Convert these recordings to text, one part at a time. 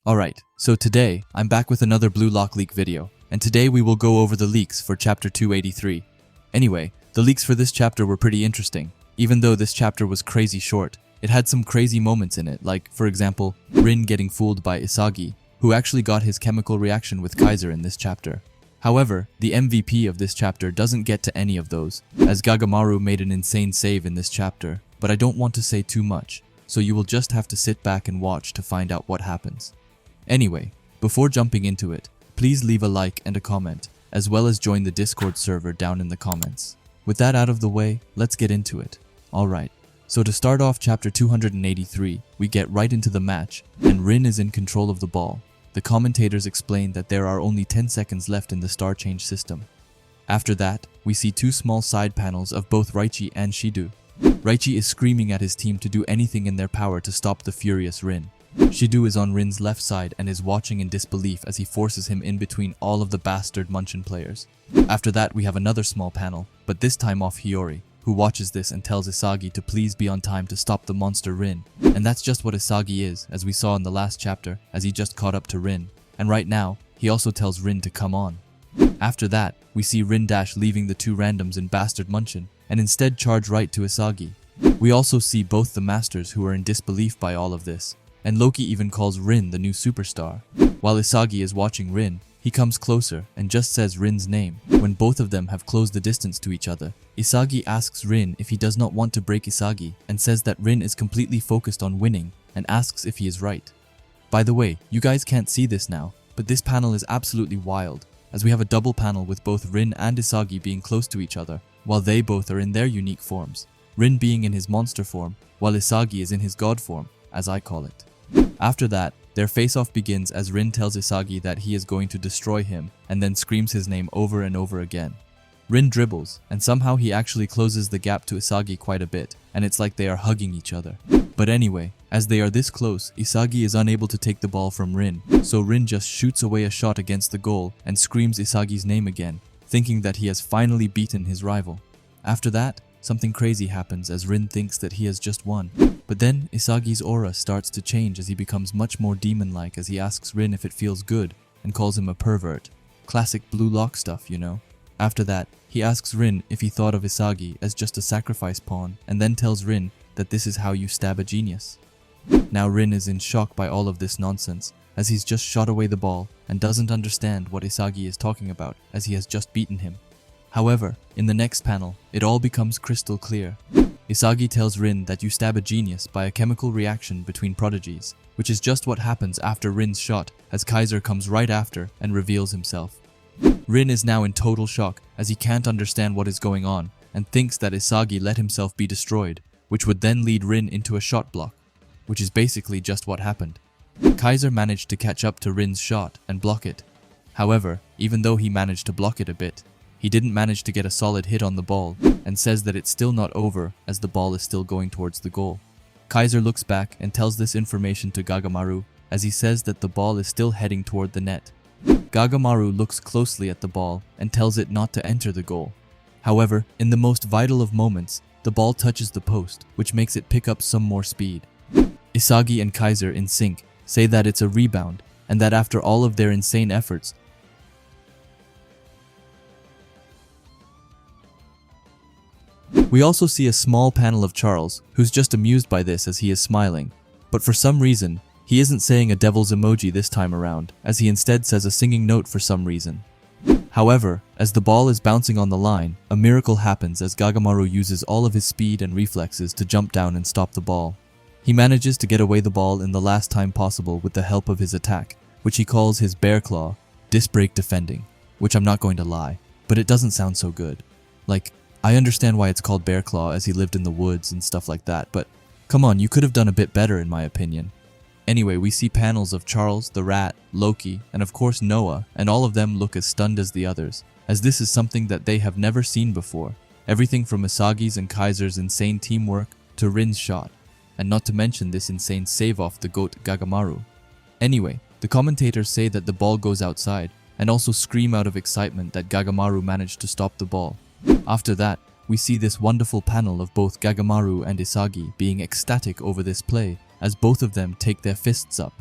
Alright, so today, I'm back with another Blue Lock leak video, and today we will go over the leaks for chapter 283. Anyway, the leaks for this chapter were pretty interesting. Even though this chapter was crazy short, it had some crazy moments in it, like, for example, Rin getting fooled by Isagi, who actually got his chemical reaction with Kaiser in this chapter. However, the MVP of this chapter doesn't get to any of those, as Gagamaru made an insane save in this chapter, but I don't want to say too much, so you will just have to sit back and watch to find out what happens. Anyway, before jumping into it, please leave a like and a comment, as well as join the Discord server down in the comments. With that out of the way, let's get into it. Alright, so to start off chapter 283, we get right into the match, and Rin is in control of the ball. The commentators explain that there are only 10 seconds left in the star change system. After that, we see two small side panels of both Raichi and Shidu. Raichi is screaming at his team to do anything in their power to stop the furious Rin. Shidu is on Rin's left side and is watching in disbelief as he forces him in between all of the bastard munchen players. After that, we have another small panel, but this time off Hiyori, who watches this and tells Isagi to please be on time to stop the monster Rin. And that's just what Isagi is, as we saw in the last chapter, as he just caught up to Rin. And right now, he also tells Rin to come on. After that, we see Rin dash leaving the two randoms in bastard munchen, and instead charge right to Isagi. We also see both the masters who are in disbelief by all of this. And Loki even calls Rin the new superstar. While Isagi is watching Rin, he comes closer and just says Rin's name. When both of them have closed the distance to each other, Isagi asks Rin if he does not want to break Isagi and says that Rin is completely focused on winning and asks if he is right. By the way, you guys can't see this now, but this panel is absolutely wild, as we have a double panel with both Rin and Isagi being close to each other, while they both are in their unique forms. Rin being in his monster form, while Isagi is in his god form, as I call it. After that, their face-off begins as Rin tells Isagi that he is going to destroy him and then screams his name over and over again. Rin dribbles, and somehow he actually closes the gap to Isagi quite a bit, and it's like they are hugging each other. But anyway, as they are this close, Isagi is unable to take the ball from Rin, so Rin just shoots away a shot against the goal and screams Isagi's name again, thinking that he has finally beaten his rival. After that, something crazy happens as Rin thinks that he has just won. But then, Isagi's aura starts to change as he becomes much more demon-like as he asks Rin if it feels good and calls him a pervert. Classic Blue Lock stuff, you know? After that, he asks Rin if he thought of Isagi as just a sacrifice pawn and then tells Rin that this is how you stab a genius. Now Rin is in shock by all of this nonsense as he's just shot away the ball and doesn't understand what Isagi is talking about as he has just beaten him. However, in the next panel, it all becomes crystal clear. Isagi tells Rin that you stab a genius by a chemical reaction between prodigies, which is just what happens after Rin's shot as Kaiser comes right after and reveals himself. Rin is now in total shock as he can't understand what is going on and thinks that Isagi let himself be destroyed, which would then lead Rin into a shot block, which is basically just what happened. Kaiser managed to catch up to Rin's shot and block it. However, even though he managed to block it a bit, he didn't manage to get a solid hit on the ball and says that it's still not over as the ball is still going towards the goal. Kaiser looks back and tells this information to Gagamaru as he says that the ball is still heading toward the net. Gagamaru looks closely at the ball and tells it not to enter the goal. However, in the most vital of moments, the ball touches the post, which makes it pick up some more speed. Isagi and Kaiser in sync say that it's a rebound and that after all of their insane efforts, we also see a small panel of Charles, who's just amused by this as he is smiling. But for some reason, he isn't saying a devil's emoji this time around, as he instead says a singing note for some reason. However, as the ball is bouncing on the line, a miracle happens as Gagamaru uses all of his speed and reflexes to jump down and stop the ball. He manages to get away the ball in the last time possible with the help of his attack, which he calls his bear claw, disc break defending, which I'm not going to lie, but it doesn't sound so good. Like, I understand why it's called Bear Claw as he lived in the woods and stuff like that, but come on, you could have done a bit better in my opinion. Anyway, we see panels of Charles, the Rat, Loki, and of course Noah, and all of them look as stunned as the others, as this is something that they have never seen before. Everything from Isagi's and Kaiser's insane teamwork to Rin's shot, and not to mention this insane save off the GOAT Gagamaru. Anyway, the commentators say that the ball goes outside, and also scream out of excitement that Gagamaru managed to stop the ball. After that, we see this wonderful panel of both Gagamaru and Isagi being ecstatic over this play as both of them take their fists up.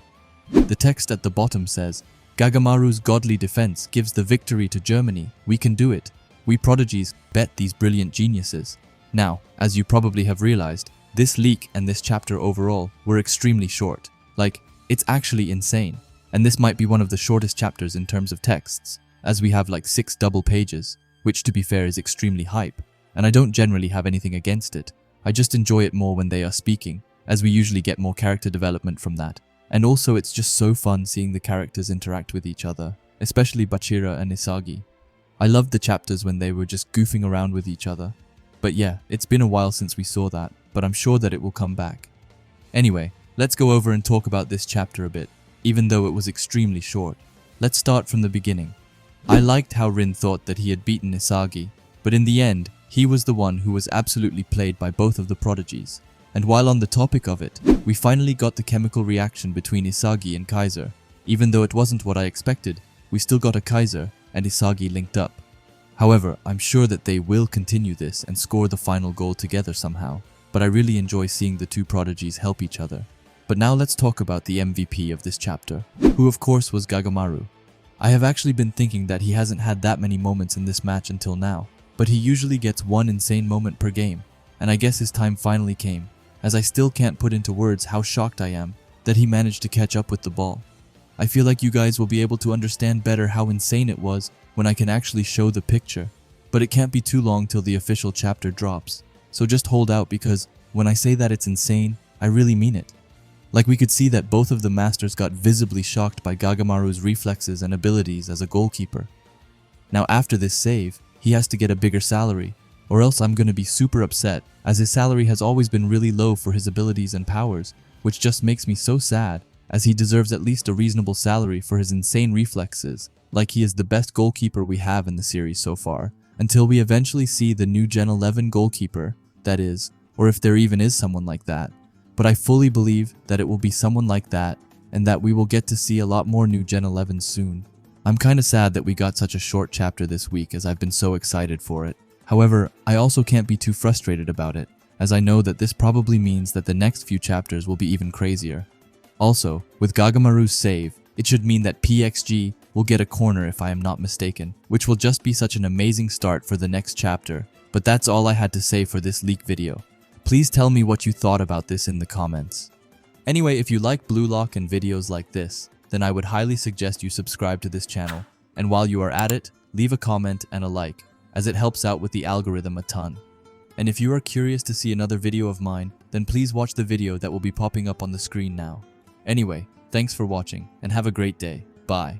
The text at the bottom says, "Gagamaru's godly defense gives the victory to Germany. We can do it. We prodigies bet these brilliant geniuses." Now, as you probably have realized, this leak and this chapter overall were extremely short. Like, it's actually insane. And this might be one of the shortest chapters in terms of texts, as we have like 6 double pages, which to be fair is extremely hype. And I don't generally have anything against it. I just enjoy it more when they are speaking, as we usually get more character development from that. And also it's just so fun seeing the characters interact with each other, especially Bachira and Isagi. I loved the chapters when they were just goofing around with each other. But yeah, it's been a while since we saw that, but I'm sure that it will come back. Anyway, let's go over and talk about this chapter a bit, even though it was extremely short. Let's start from the beginning. I liked how Rin thought that he had beaten Isagi, but in the end, he was the one who was absolutely played by both of the prodigies. And while on the topic of it, we finally got the chemical reaction between Isagi and Kaiser. Even though it wasn't what I expected, we still got a Kaiser and Isagi linked up. However, I'm sure that they will continue this and score the final goal together somehow, but I really enjoy seeing the two prodigies help each other. But now let's talk about the MVP of this chapter, who of course was Gagamaru. I have actually been thinking that he hasn't had that many moments in this match until now, but he usually gets one insane moment per game, and I guess his time finally came, as I still can't put into words how shocked I am that he managed to catch up with the ball. I feel like you guys will be able to understand better how insane it was when I can actually show the picture, but it can't be too long till the official chapter drops, so just hold out because when I say that it's insane, I really mean it. Like we could see that both of the masters got visibly shocked by Gagamaru's reflexes and abilities as a goalkeeper. Now after this save, he has to get a bigger salary, or else I'm gonna be super upset, as his salary has always been really low for his abilities and powers, which just makes me so sad, as he deserves at least a reasonable salary for his insane reflexes, like he is the best goalkeeper we have in the series so far, until we eventually see the new Gen 11 goalkeeper, that is, or if there even is someone like that. But I fully believe that it will be someone like that, and that we will get to see a lot more new Gen 11s soon. I'm kinda sad that we got such a short chapter this week, as I've been so excited for it. However, I also can't be too frustrated about it, as I know that this probably means that the next few chapters will be even crazier. Also, with Gagamaru's save, it should mean that PXG will get a corner if I am not mistaken, which will just be such an amazing start for the next chapter. But that's all I had to say for this leak video. Please tell me what you thought about this in the comments. Anyway, if you like Blue Lock and videos like this, then I would highly suggest you subscribe to this channel, and while you are at it, leave a comment and a like, as it helps out with the algorithm a ton. And if you are curious to see another video of mine, then please watch the video that will be popping up on the screen now. Anyway, thanks for watching, and have a great day. Bye.